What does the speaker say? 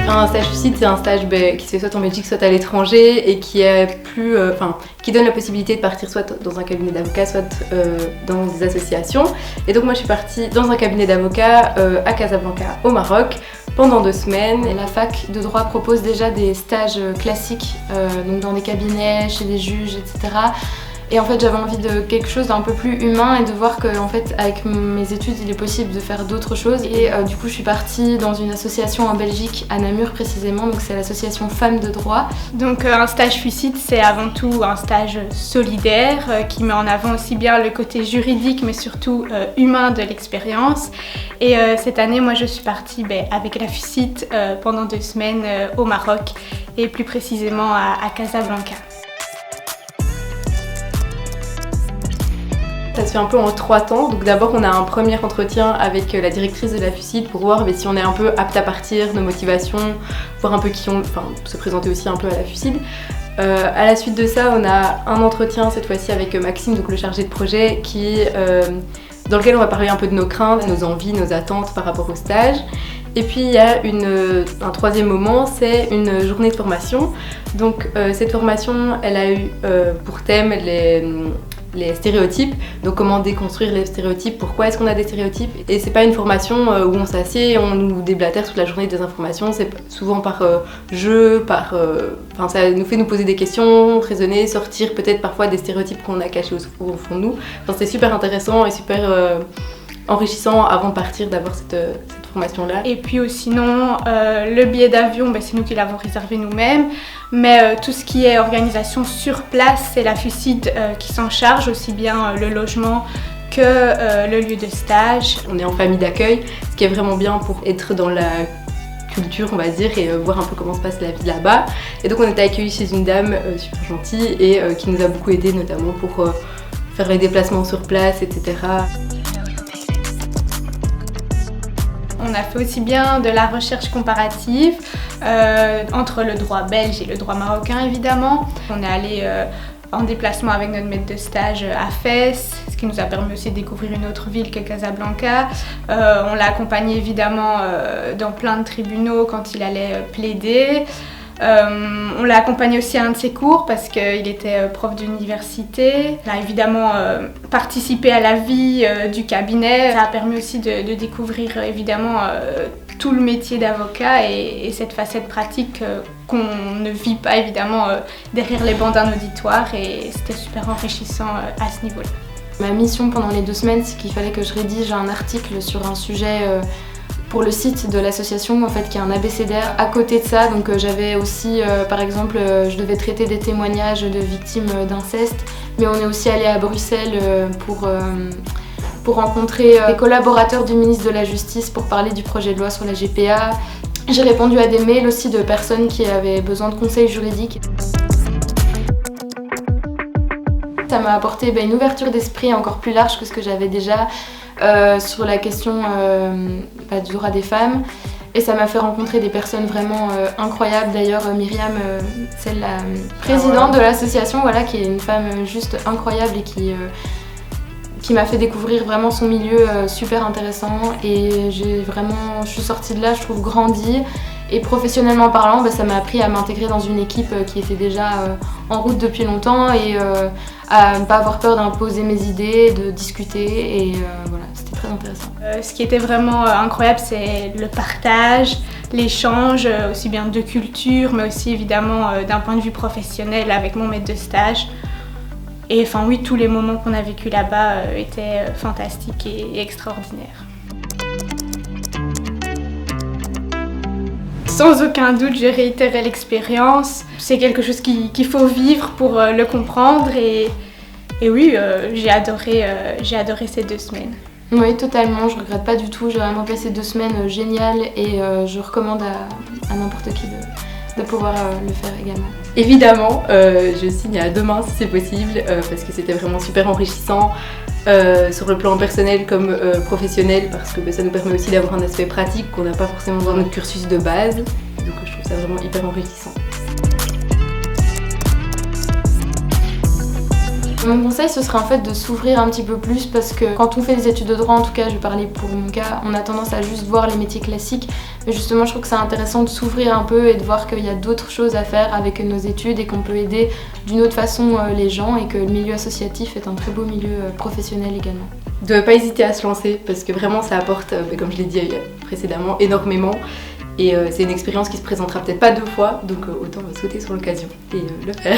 Un stage Fucide, c'est un stage qui se fait soit en Belgique, soit à l'étranger et qui est qui donne la possibilité de partir soit dans un cabinet d'avocats, soit dans des associations. Et donc moi je suis partie dans un cabinet d'avocats à Casablanca au Maroc pendant 2 semaines. Et la fac de droit propose déjà des stages classiques, donc dans des cabinets, chez des juges, etc. Et en fait j'avais envie de quelque chose d'un peu plus humain et de voir qu'en fait avec mes études il est possible de faire d'autres choses. Et du coup je suis partie dans une association en Belgique, à Namur précisément, donc c'est l'association Femmes de droit. Donc un stage Fucide c'est avant tout un stage solidaire qui met en avant aussi bien le côté juridique mais surtout humain de l'expérience. Et cette année moi je suis partie avec la Fucide pendant 2 semaines au Maroc et plus précisément à Casablanca. Ça se fait un peu en 3 temps. Donc d'abord on a un premier entretien avec la directrice de la Fucide pour voir si on est un peu apte à partir, nos motivations, voir un peu se présenter aussi un peu à la Fucide. À la suite de ça, on a un entretien cette fois-ci avec Maxime, donc le chargé de projet, dans lequel on va parler un peu de nos craintes, nos envies, nos attentes par rapport au stage. Et puis il y a un 3e moment, c'est une journée de formation. Donc cette formation, elle a eu pour thème les stéréotypes, donc comment déconstruire les stéréotypes, pourquoi est-ce qu'on a des stéréotypes. Et c'est pas une formation où on s'assied et on nous déblatère toute la journée des informations, c'est souvent par jeu, ça nous fait nous poser des questions, raisonner, sortir peut-être parfois des stéréotypes qu'on a cachés au fond de nous. C'est super intéressant et super enrichissant avant de partir d'avoir cette formation-là. Et puis sinon, le billet d'avion, c'est nous qui l'avons réservé nous-mêmes, mais tout ce qui est organisation sur place, c'est la Fucide qui s'en charge, aussi bien le logement que le lieu de stage. On est en famille d'accueil, ce qui est vraiment bien pour être dans la culture, on va dire, et voir un peu comment se passe la vie là-bas. Et donc on était accueillis chez une dame super gentille et qui nous a beaucoup aidés, notamment pour faire les déplacements sur place, etc. On a fait aussi bien de la recherche comparative entre le droit belge et le droit marocain évidemment. On est allé en déplacement avec notre maître de stage à Fès, ce qui nous a permis aussi de découvrir une autre ville que Casablanca. On l'a accompagné évidemment dans plein de tribunaux quand il allait plaider. On l'a accompagné aussi à un de ses cours parce qu'il était prof d'université. On a évidemment participé à la vie du cabinet. Ça a permis aussi de découvrir évidemment tout le métier d'avocat et cette facette pratique qu'on ne vit pas évidemment derrière les bancs d'un auditoire, et c'était super enrichissant à ce niveau-là. Ma mission pendant les 2 semaines, c'est qu'il fallait que je rédige un article sur un sujet pour le site de l'association qui est un abécédaire. À côté de ça, donc j'avais aussi par exemple je devais traiter des témoignages de victimes d'inceste, mais on est aussi allé à Bruxelles pour rencontrer les collaborateurs du ministre de la Justice pour parler du projet de loi sur la GPA. J'ai répondu à des mails aussi de personnes qui avaient besoin de conseils juridiques. Ça m'a apporté une ouverture d'esprit encore plus large que ce que j'avais déjà sur la question du droit des femmes. Et ça m'a fait rencontrer des personnes vraiment incroyables. D'ailleurs, Myriam, c'est la présidente de l'association, qui est une femme juste incroyable et qui m'a fait découvrir vraiment son milieu super intéressant. Et je suis sortie de là, je trouve, grandie. Et professionnellement parlant, ça m'a appris à m'intégrer dans une équipe qui était déjà en route depuis longtemps et à ne pas avoir peur d'imposer mes idées, de discuter, et c'était très intéressant. Ce qui était vraiment incroyable, c'est le partage, l'échange, aussi bien de culture, mais aussi évidemment d'un point de vue professionnel avec mon maître de stage. Et tous les moments qu'on a vécu là-bas étaient fantastiques et extraordinaires. Sans aucun doute, je réitérerai l'expérience. C'est quelque chose qu'il faut vivre pour le comprendre. Et oui, j'ai adoré ces 2 semaines. Oui, totalement. Je regrette pas du tout. J'ai vraiment passé 2 semaines géniales et je recommande à n'importe qui de pouvoir le faire également. Évidemment, je signe à demain si c'est possible parce que c'était vraiment super enrichissant. Sur le plan personnel comme professionnel, parce que ça nous permet aussi d'avoir un aspect pratique qu'on n'a pas forcément dans notre cursus de base. Donc je trouve ça vraiment hyper enrichissant. Mon conseil, ce serait en fait de s'ouvrir un petit peu plus parce que quand on fait des études de droit, en tout cas je vais parler pour mon cas, on a tendance à juste voir les métiers classiques. Mais justement, je trouve que c'est intéressant de s'ouvrir un peu et de voir qu'il y a d'autres choses à faire avec nos études et qu'on peut aider d'une autre façon les gens et que le milieu associatif est un très beau milieu professionnel également. De ne pas hésiter à se lancer parce que vraiment ça apporte, comme je l'ai dit précédemment, énormément. Et c'est une expérience qui se présentera peut-être pas 2 fois, donc autant sauter sur l'occasion et le faire.